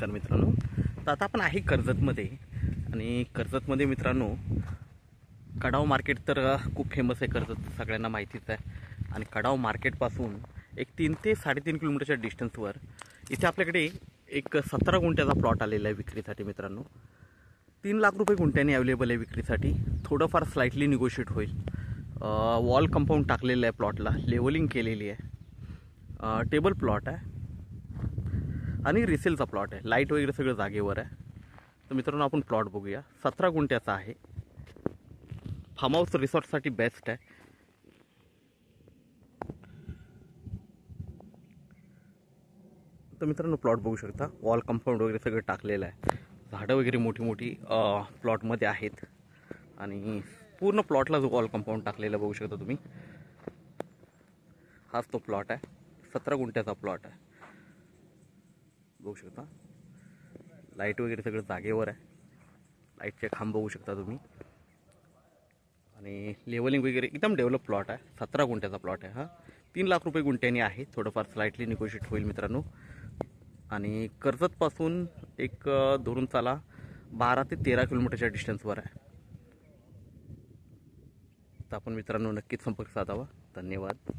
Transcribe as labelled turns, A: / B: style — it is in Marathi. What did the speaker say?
A: नमस्कार मित्रांनो. तर आता आपण आहे कर्जतमध्ये आणि कर्जतमध्ये मित्रांनो कडाव मार्केट तर खूप फेमस आहे. कर्जत सगळ्यांना माहितीच आहे. आणि कडाव मार्केटपासून एक 3 ते 3.5 किलोमीटरच्या डिस्टन्सवर इथे आपल्याकडे एक 17 गुंठ्याचा प्लॉट आलेला आहे विक्रीसाठी मित्रांनो. 3 लाख रुपये गुंठ्याने अवेलेबल आहे विक्रीसाठी. थोडंफार स्लाइटली निगोशिएट होईल. वॉल कंपाऊंड टाकलेलं आहे, प्लॉटला लेवलिंग केलेली आहे, टेबल प्लॉट आहे आणि रिसेलचा प्लॉट आहे. लाईट वगैरे सगळं जागेवर आहे. तर मित्रांनो आपण प्लॉट बघूया. 17 गुंठ्याचा आहे. फार्म हाऊस रिसॉर्टसाठी बेस्ट आहे. तर मित्रांनो प्लॉट बघू शकता. वॉल कंपाऊंड वगैरे सगळं टाकलेलं आहे. झाडं वगैरे मोठी मोठी प्लॉटमध्ये आहेत आणि पूर्ण प्लॉटला जो वॉल कंपाऊंड टाकलेला बघू शकता तुम्ही. हाच तो प्लॉट आहे. 17 गुंठ्याचा प्लॉट आहे. बघू शकता लाईट वगैरे सगळं जागेवर आहे. लाईटचे खांब बघू शकता तुम्ही आणि लेवलिंग वगैरे एकदम डेव्हलप प्लॉट आहे. 17 गुंठ्याचा प्लॉट आहे हा. 3 लाख रुपये गुंठ्याने आहे. थोडंफार स्लाइटली निगोशिएट होईल मित्रांनो. आणि कर्जतपासून एक धरून चाला 12 ते 13 किलोमीटरच्या डिस्टन्सवर आहे. तर आपण मित्रांनो नक्कीच संपर्क साधावा. धन्यवाद.